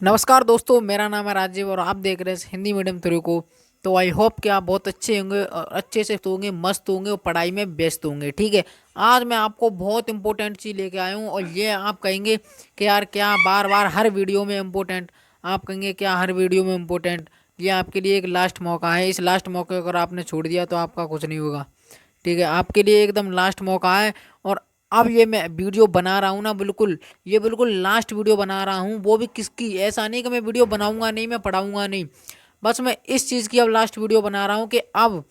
नमस्कार दोस्तों, मेरा नाम है राजीव और आप देख रहे हैं हिंदी मीडियम थ्रू को। तो आई होप कि आप बहुत अच्छे होंगे और अच्छे से होंगे, मस्त होंगे और पढ़ाई में व्यस्त होंगे। ठीक है। आज मैं आपको बहुत इंपॉर्टेंट चीज़ लेके आया हूँ और ये आप कहेंगे कि यार क्या बार बार हर वीडियो में इम्पोर्टेंट, आप कहेंगे क्या हर वीडियो में इम्पोर्टेंट। ये आपके लिए एक लास्ट मौका है। इस लास्ट मौके को अगर आपने छोड़ दिया तो आपका कुछ नहीं होगा। ठीक है, आपके लिए एकदम लास्ट मौका है। और अब ये मैं वीडियो बना रहा हूँ ना, बिल्कुल ये बिल्कुल लास्ट वीडियो बना रहा हूँ। वो भी किसकी, ऐसा नहीं कि मैं वीडियो बनाऊंगा नहीं, मैं पढ़ाऊंगा नहीं। बस मैं इस चीज़ की अब लास्ट वीडियो बना रहा हूँ कि अब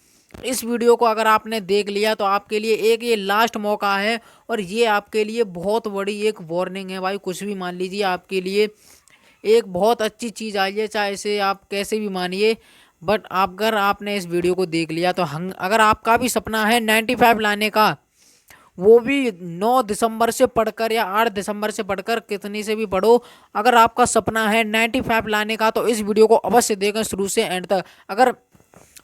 इस वीडियो को अगर आपने देख लिया तो आपके लिए एक ये लास्ट मौका है। और ये आपके लिए बहुत बड़ी एक वार्निंग है भाई, कुछ भी मान लीजिए, आपके लिए एक बहुत अच्छी चीज़ आई है, चाहे इसे आप कैसे भी मानिए। बट अगर आपने इस वीडियो को देख लिया तो हम, अगर आपका भी सपना है 95 लाने का, वो भी 9 दिसंबर से पढ़कर या 8 दिसंबर से पढ़कर, कितनी से भी पढ़ो, अगर आपका सपना है 95 लाने का तो इस वीडियो को अवश्य देखें शुरू से एंड तक। अगर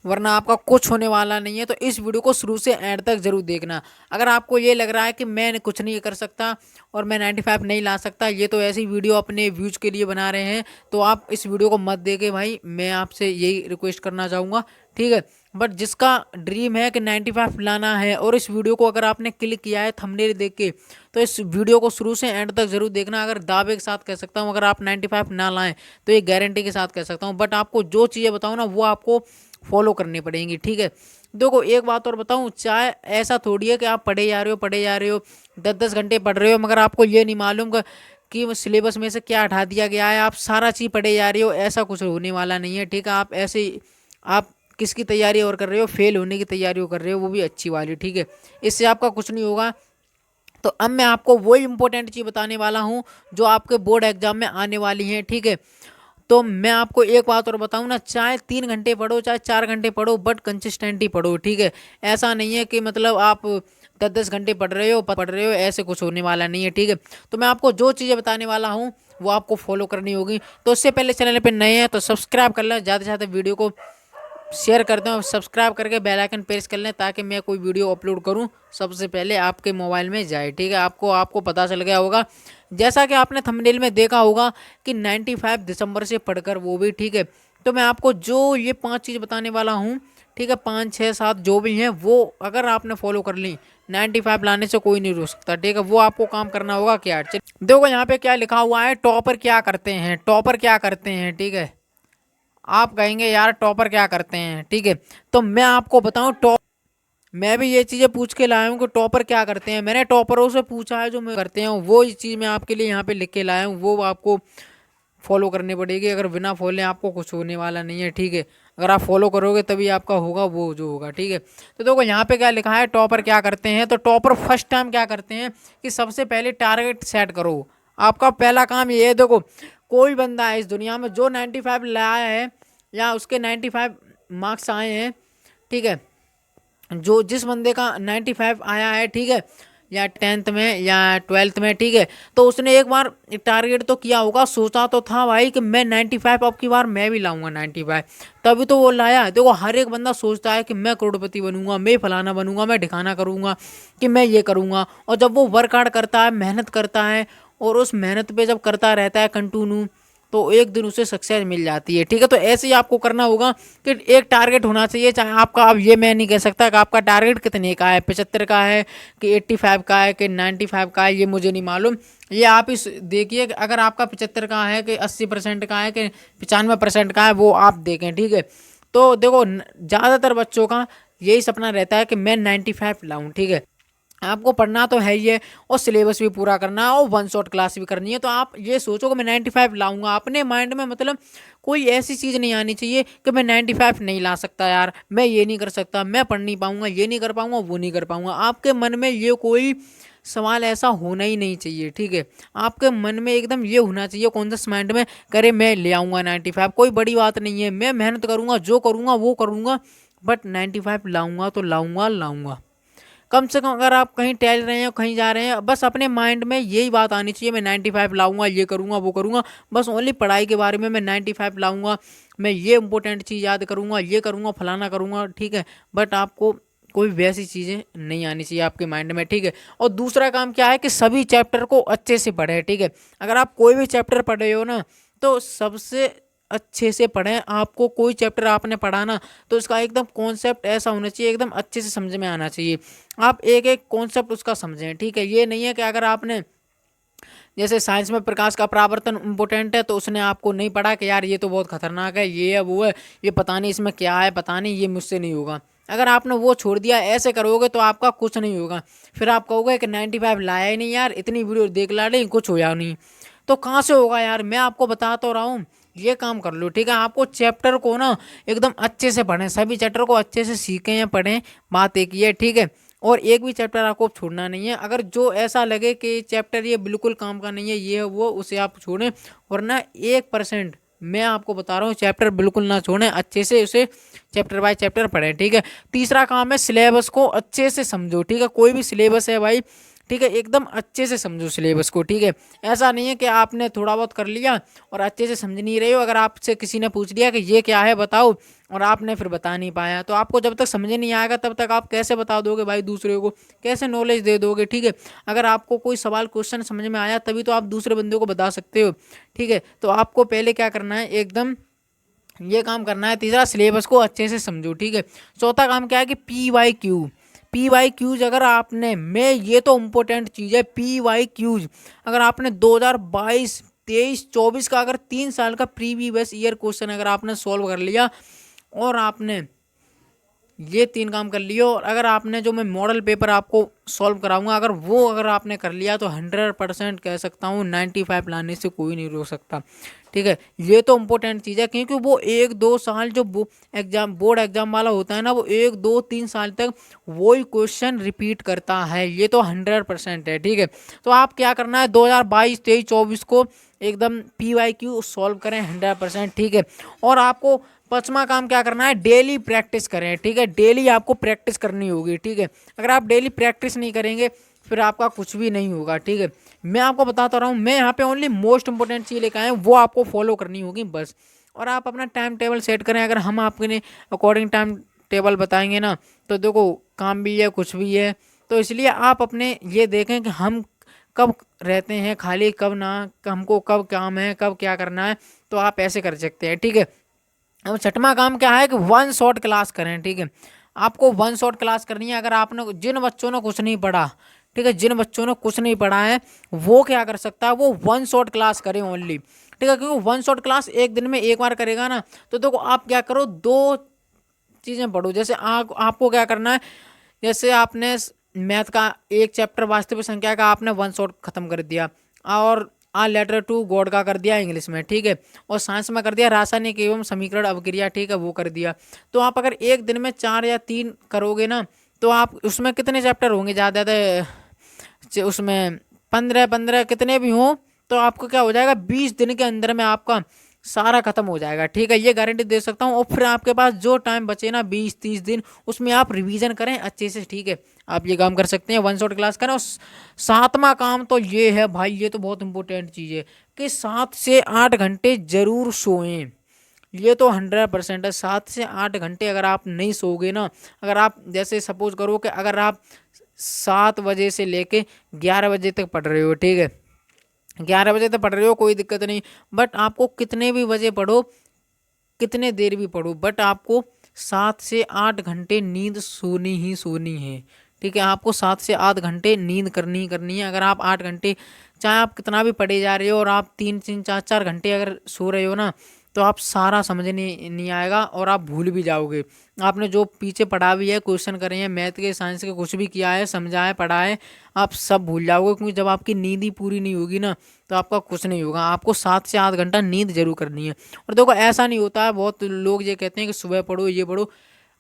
वरना आपका कुछ होने वाला नहीं है, तो इस वीडियो को शुरू से एंड तक जरूर देखना। अगर आपको ये लग रहा है कि मैं कुछ नहीं कर सकता और मैं 95 नहीं ला सकता, ये तो ऐसी वीडियो अपने व्यूज के लिए बना रहे हैं, तो आप इस वीडियो को मत देखे भाई, मैं आपसे यही रिक्वेस्ट करना चाहूँगा। ठीक है। बट जिसका ड्रीम है कि 95 लाना है और इस वीडियो को अगर आपने क्लिक किया है थंबनेल देख के, तो इस वीडियो को शुरू से एंड तक जरूर देखना। अगर दावे के साथ कह सकता हूँ, अगर आप 95 ना लाएं तो ये गारंटी के साथ कह सकता हूँ। बट आपको जो चीज़ें बताऊँ ना, वो आपको फॉलो करनी पड़ेंगी। ठीक है। देखो एक बात और बताऊं, चाहे ऐसा थोड़ी है कि आप पढ़े जा रहे हो 10-10 घंटे पढ़ रहे हो, मगर आपको ये नहीं मालूम कि सिलेबस में से क्या हटा दिया गया है। आप सारा चीज़ पढ़े जा रहे हो, ऐसा कुछ होने वाला नहीं है। ठीक है। आप ऐसे ही, आप किसकी तैयारी और कर रहे हो, फेल होने की तैयारी और कर रहे हो, वो भी अच्छी वाली। ठीक है। इससे आपका कुछ नहीं होगा। तो अब मैं आपको वही इंपॉर्टेंट चीज़ बताने वाला हूँ जो आपके बोर्ड एग्जाम में आने वाली है। ठीक है। तो मैं आपको एक बात और बताऊं ना, चाहे 3 घंटे पढ़ो चाहे 4 घंटे पढ़ो, बट कंसिस्टेंटली पढ़ो। ठीक है। ऐसा नहीं है कि मतलब आप 10-10 घंटे पढ़ रहे हो, ऐसे कुछ होने वाला नहीं है। ठीक है। तो मैं आपको जो चीज़ें बताने वाला हूँ वो आपको फॉलो करनी होगी। तो उससे पहले चैनल पे नए हैं तो सब्सक्राइब कर लें, ज़्यादा से ज़्यादा वीडियो को शेयर करते हैं और सब्सक्राइब करके बेल आइकन प्रेस कर लें, ताकि मैं कोई वीडियो अपलोड करूं सबसे पहले आपके मोबाइल में जाए। ठीक है। आपको आपको पता चल गया होगा, जैसा कि आपने थंबनेल में देखा होगा कि 95 दिसंबर से पढ़कर, वो भी। ठीक है। तो मैं आपको जो ये 5 चीज़ बताने वाला हूँ, ठीक है, 5 6 7 जो भी हैं, वो अगर आपने फॉलो कर ली, 95 लाने से कोई नहीं रोक सकता। ठीक है। वो आपको काम करना होगा। क्या देखो यहाँ पे क्या लिखा हुआ है, टॉपर क्या करते हैं, टॉपर क्या करते हैं। ठीक है। आप कहेंगे यार टॉपर क्या करते हैं। ठीक है। तो मैं आपको बताऊं, टॉप मैं भी ये चीज़ें पूछ के लाया हूँ कि टॉपर क्या करते हैं। मैंने टॉपरों से पूछा है जो मैं करते हैं, वो चीज़ मैं आपके लिए यहाँ पे लिख के लाया हूँ, वो आपको फॉलो करनी पड़ेगी। अगर बिना फॉलो आपको कुछ होने वाला नहीं है। ठीक है। अगर आप फॉलो करोगे तभी आपका होगा वो जो होगा। ठीक है। तो देखो यहाँ पे क्या लिखा है, टॉपर क्या करते हैं। तो टॉपर फर्स्ट टाइम क्या करते हैं कि सबसे पहले टारगेट सेट करो। आपका पहला काम ये है, देखो कोई बंदा है इस दुनिया में जो 95 लाया है या उसके 95 मार्क्स आए हैं। ठीक है। जो जिस बंदे का 95 आया है, ठीक है, या 10th में या 12th में, ठीक है, तो उसने एक बार टारगेट तो किया होगा, सोचा तो था भाई कि मैं 95 अब की बार मैं भी लाऊंगा 95, तभी तो वो लाया। देखो हर एक बंदा सोचता है कि मैं करोड़पति बनूंगा, मैं फलाना बनूंगा, मैं ढिकाना करूंगा, कि मैं ये करूंगा। और जब वो वर्क हार्ड करता है, मेहनत करता है, और उस मेहनत पे जब करता रहता है कंटिन्यू, तो एक दिन उसे सक्सेस मिल जाती है। ठीक है। तो ऐसे ही आपको करना होगा कि एक टारगेट होना चाहिए, चाहे आपका, अब ये मैं नहीं कह सकता कि आपका टारगेट कितने का है, 75 का है कि 85 का है कि 95 का है, ये मुझे नहीं मालूम। ये आप इस देखिए कि अगर आपका 75 का है कि 80% का है कि 95% का है, वो आप देखें। ठीक है। तो देखो ज़्यादातर बच्चों का यही सपना रहता है कि मैं 95 लाऊं। ठीक है। आपको पढ़ना तो है ही है और सिलेबस भी पूरा करना है और वन शॉट क्लास भी करनी है। तो आप ये सोचो कि मैं 95 लाऊंगा अपने माइंड में, मतलब कोई ऐसी चीज़ नहीं आनी चाहिए कि मैं 95 नहीं ला सकता यार, मैं ये नहीं कर सकता, मैं पढ़ नहीं पाऊंगा, ये नहीं कर पाऊंगा, वो नहीं कर पाऊंगा। आपके मन में ये कोई सवाल ऐसा होना ही नहीं चाहिए। ठीक है। आपके मन में एकदम ये होना चाहिए कॉन्शियस माइंड में, करे मैं ले आऊँगा 95, कोई बड़ी बात नहीं है, मैं मेहनत करूँगा, जो करूँगा वो करूँगा, बट 95 लाऊंगा तो लाऊंगा लाऊंगा। कम से कम अगर आप कहीं टहल रहे हैं, कहीं जा रहे हैं, बस अपने माइंड में यही बात आनी चाहिए, मैं 95 लाऊंगा, ये करूंगा वो करूंगा। बस ओनली पढ़ाई के बारे में मैं 95 लाऊंगा, मैं ये इंपॉर्टेंट चीज़ याद करूंगा, ये करूंगा, फलाना करूंगा। ठीक है। बट आपको कोई वैसी चीज़ें नहीं आनी चाहिए आपके माइंड में। ठीक है। और दूसरा काम क्या है कि सभी चैप्टर को अच्छे से पढ़े। ठीक है। अगर आप कोई भी चैप्टर पढ़ रहे हो ना, तो सबसे अच्छे से पढ़ें। आपको कोई चैप्टर आपने पढ़ा ना, तो उसका एकदम कॉन्सेप्ट ऐसा होना चाहिए, एकदम अच्छे से समझ में आना चाहिए। आप एक एक कॉन्सेप्ट उसका समझें, ठीक है। ये नहीं है कि अगर आपने जैसे साइंस में प्रकाश का परावर्तन इम्पोर्टेंट है, तो उसने आपको नहीं पढ़ा कि यार ये तो बहुत खतरनाक है, ये है वो है, ये पता नहीं इसमें क्या है, पता नहीं ये मुझसे नहीं होगा। अगर आपने वो छोड़ दिया, ऐसे करोगे तो आपका कुछ नहीं होगा। फिर आप कहोगे कि 95 लाया ही नहीं यार, इतनी वीडियो देख ला नहीं, कुछ होया नहीं। तो कहाँ से होगा यार, मैं आपको बता तो रहा हूँ। ये काम कर लो, ठीक है। आपको चैप्टर को ना एकदम अच्छे से पढ़ें, सभी चैप्टर को अच्छे से सीखें या पढ़ें, बात एक ही है, ठीक है। और एक भी चैप्टर आपको छोड़ना नहीं है। अगर जो ऐसा लगे कि चैप्टर ये बिल्कुल काम का नहीं है, ये है वो, उसे आप छोड़ें। वरना 1% मैं आपको बता रहा हूँ, चैप्टर बिल्कुल ना छोड़ें, अच्छे से उसे चैप्टर बाय चैप्टर पढ़ें, ठीक है। तीसरा काम है सिलेबस को अच्छे से समझो, ठीक है। कोई भी सिलेबस है भाई, ठीक है, एकदम अच्छे से समझो सिलेबस को, ठीक है। ऐसा नहीं है कि आपने थोड़ा बहुत कर लिया और अच्छे से समझ नहीं रहे हो। अगर आपसे किसी ने पूछ लिया कि ये क्या है बताओ, और आपने फिर बता नहीं पाया, तो आपको जब तक समझ नहीं आएगा तब तक आप कैसे बता दोगे भाई दूसरे को, कैसे नॉलेज दे दोगे, ठीक है। अगर आपको कोई सवाल क्वेश्चन समझ में आया तभी तो आप दूसरे बंदे को बता सकते हो, ठीक है। तो आपको पहले क्या करना है, एकदम ये काम करना है। तीसरा, सिलेबस को अच्छे से समझो, ठीक है। चौथा काम क्या है कि पी वाई क्यूज अगर आपने, मैं ये तो इम्पोर्टेंट चीज़ है, पी वाई क्यूज अगर आपने 2022 23 24 का अगर 3 साल का प्रीवियस ईयर क्वेश्चन अगर आपने सॉल्व कर लिया, और आपने ये 3 काम कर लियो, और अगर आपने जो मैं मॉडल पेपर आपको सॉल्व कराऊंगा अगर आपने कर लिया, तो 100% कह सकता हूँ 95 लाने से कोई नहीं रोक सकता, ठीक है। ये तो इम्पोर्टेंट चीज़ है, क्योंकि वो 1-2 साल जो बोर्ड एग्जाम वाला होता है ना, वो 1-2-3 साल तक वही क्वेश्चन रिपीट करता है, ये तो 100% है, ठीक है। तो आप क्या करना है, 2022 23 24 को एकदम PYQ सॉल्व करें 100%, ठीक है। और आपको 5वां काम क्या करना है, डेली प्रैक्टिस करें, ठीक है। डेली आपको प्रैक्टिस करनी होगी, ठीक है। अगर आप डेली प्रैक्टिस नहीं करेंगे फिर आपका कुछ भी नहीं होगा, ठीक है। मैं आपको बताता रहा हूँ, मैं यहाँ पे ओनली मोस्ट इंपॉर्टेंट चीज़ लेकर आए हैं, वो आपको फॉलो करनी होगी बस। और आप अपना टाइम टेबल सेट करें। अगर हम आपके अकॉर्डिंग टाइम टेबल बताएंगे ना, तो देखो काम भी है कुछ भी है। तो इसलिए आप अपने ये देखें कि हम कब रहते हैं खाली, कब ना, हमको कब काम है, कब क्या करना है, तो आप ऐसे कर सकते हैं, ठीक है। अब 6वां काम क्या है कि 1 शॉट क्लास करें, ठीक है। आपको 1 शॉट क्लास करनी है। अगर आपने, जिन बच्चों ने कुछ नहीं पढ़ा, ठीक है, जिन बच्चों ने कुछ नहीं पढ़ा है, वो क्या कर सकता है, वो 1 शॉट क्लास करें ओनली, ठीक है। क्योंकि 1 शॉट क्लास एक दिन में एक बार करेगा ना, तो देखो आप क्या करो, 2 चीज़ें पढ़ो। जैसे आपको क्या करना है, जैसे आपने मैथ का एक चैप्टर वास्तविक संख्या का आपने 1 शॉट खत्म कर दिया, और लेटर टू गॉड का कर दिया इंग्लिश में, ठीक है। और साइंस में कर दिया रासायनिक एवं समीकरण अवक्रिया, ठीक है, वो कर दिया। तो आप अगर एक दिन में 4 या 3 करोगे ना, तो आप उसमें कितने चैप्टर होंगे, ज़्यादा उसमें 15-15 कितने भी हों, तो आपको क्या हो जाएगा, 20 दिन के अंदर में आपका सारा खत्म हो जाएगा, ठीक है। ये गारंटी दे सकता हूँ। और फिर आपके पास जो टाइम बचे ना 20-30 दिन, उसमें आप रिवीजन करें अच्छे से, ठीक है। आप ये काम कर सकते हैं, 1 शॉट क्लास करें। और 7वां काम तो ये है भाई, ये तो बहुत इंपॉर्टेंट चीज़ है कि 7 से 8 घंटे जरूर सोएं। ये तो 100% है। 7 से 8 घंटे अगर आप नहीं सोओगे ना, अगर आप जैसे सपोज करो कि अगर आप 7 बजे से लेके 11 बजे तक पढ़ रहे हो, ठीक है, 11 बजे तक पढ़ रहे हो, कोई दिक्कत नहीं। बट आपको कितने भी बजे पढ़ो, कितने देर भी पढ़ो, बट आपको 7 से 8 घंटे नींद सोनी ही सोनी है, ठीक है। आपको 7 से 8 घंटे नींद करनी ही करनी है। अगर आप 8 घंटे, चाहे आप कितना भी पढ़े जा रहे हो, और आप 3-3 4-4 घंटे अगर सो रहे हो ना, तो आप सारा समझ नहीं आएगा, और आप भूल भी जाओगे। आपने जो पीछे पढ़ा भी है, क्वेश्चन करे हैं मैथ के, साइंस के, कुछ भी किया है, समझा है, पढ़ा है, आप सब भूल जाओगे। क्योंकि जब आपकी नींद ही पूरी नहीं होगी ना, तो आपका कुछ नहीं होगा। आपको 7 से 8 घंटा नींद जरूर करनी है। और देखो ऐसा नहीं होता है, बहुत लोग ये कहते हैं कि सुबह पढ़ो, ये पढ़ो।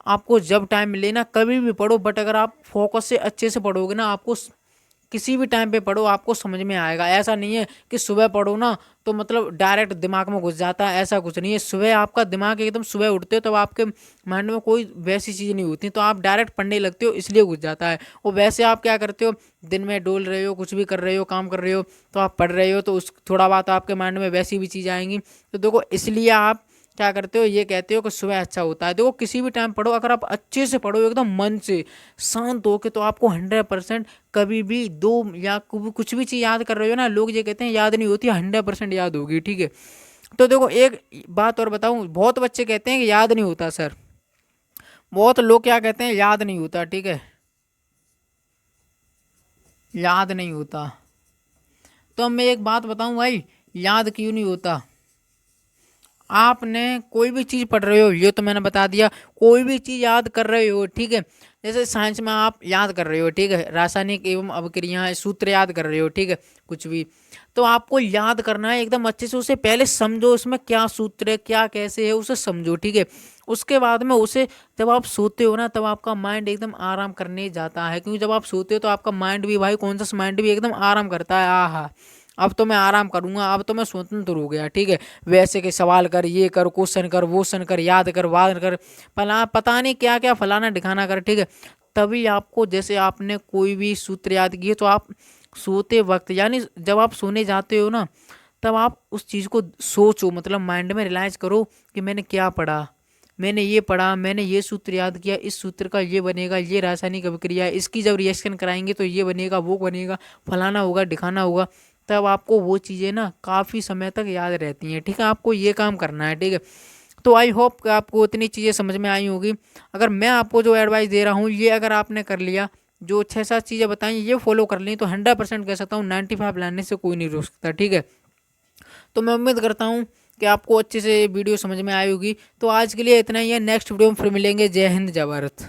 आपको जब टाइम मिले ना कभी भी पढ़ो, बट अगर आप फोकस से अच्छे से पढ़ोगे ना, आपको किसी भी टाइम पे पढ़ो आपको समझ में आएगा। ऐसा नहीं है कि सुबह पढ़ो ना तो मतलब डायरेक्ट दिमाग में घुस जाता है, ऐसा कुछ नहीं है। सुबह आपका दिमाग एकदम, सुबह उठते हो तब आपके माइंड में कोई वैसी चीज़ नहीं होती, तो आप डायरेक्ट पढ़ने लगते हो, इसलिए घुस जाता है। और वैसे आप क्या करते हो, दिन में डोल रहे हो, कुछ भी कर रहे हो, काम कर रहे हो, तो आप पढ़ रहे हो, तो उस थोड़ा बहुत आपके माइंड में वैसी भी चीज़ आएंगी। तो देखो इसलिए आप क्या करते हो, ये कहते हो कि सुबह अच्छा होता है। देखो किसी भी टाइम पढ़ो, अगर आप अच्छे से पढ़ो एकदम मन से शांत होके, तो आपको 100% कभी भी कुछ भी चीज़ याद कर रहे हो ना, लोग ये कहते हैं याद नहीं होती, 100% याद होगी, ठीक है। तो देखो एक बात और बताऊं, बहुत बच्चे कहते हैं कि याद नहीं होता सर, बहुत लोग क्या कहते हैं याद नहीं होता, ठीक है, याद नहीं होता। तो अब मैं एक बात बताऊं भाई, याद क्यों नहीं होता। आपने कोई भी चीज़ पढ़ रहे हो, ये तो मैंने बता दिया, कोई भी चीज़ याद कर रहे हो, ठीक है, जैसे साइंस में आप याद कर रहे हो, ठीक है, रासायनिक एवं अभिक्रियाएं सूत्र याद कर रहे हो, ठीक है, कुछ भी, तो आपको याद करना है एकदम अच्छे से, उसे पहले समझो उसमें क्या सूत्र है, क्या कैसे है, उसे समझो, ठीक है। उसके बाद में उसे, जब आप सोते हो ना, तब आपका माइंड एकदम आराम करने जाता है, क्योंकि जब आप सोते हो तो आपका माइंड भी भाई, कॉन्शियस माइंड भी एकदम आराम करता है। आहा, अब तो मैं आराम करूंगा, अब तो मैं स्वतंत्र हो गया, ठीक है। वैसे के सवाल कर, ये कर, क्वेश्चन कर, वो क्वेश्चन कर, याद कर, वाद कर, फला पता नहीं क्या क्या फलाना दिखाना कर, ठीक है। तभी आपको, जैसे आपने कोई भी सूत्र याद किए तो आप सोते वक्त, यानी जब आप सोने जाते हो ना, तब आप उस चीज़ को सोचो, मतलब माइंड में रियलाइज करो कि मैंने क्या पढ़ा, मैंने ये पढ़ा, मैंने ये सूत्र याद किया, इस सूत्र का ये बनेगा, ये रासायनिक अभिक्रिया है, इसकी जब रिएक्शन कराएंगे तो ये बनेगा, वो बनेगा, फलाना होगा, दिखाना होगा। तब आपको वो चीज़ें ना काफ़ी समय तक याद रहती हैं, ठीक है। आपको ये काम करना है, ठीक है। तो आई होप कि आपको इतनी चीज़ें समझ में आई होगी। अगर मैं आपको जो एडवाइस दे रहा हूँ, ये अगर आपने कर लिया, जो 6-7 चीज़ें बताई ये फॉलो कर ली, तो 100% कह सकता हूँ 95 लाने से कोई नहीं रोक सकता, ठीक है। तो मैं उम्मीद करता हूँ कि आपको अच्छे से वीडियो समझ में आई होगी। तो आज के लिए इतना ही है, नेक्स्ट वीडियो में फिर मिलेंगे। जय हिंद, जय भारत।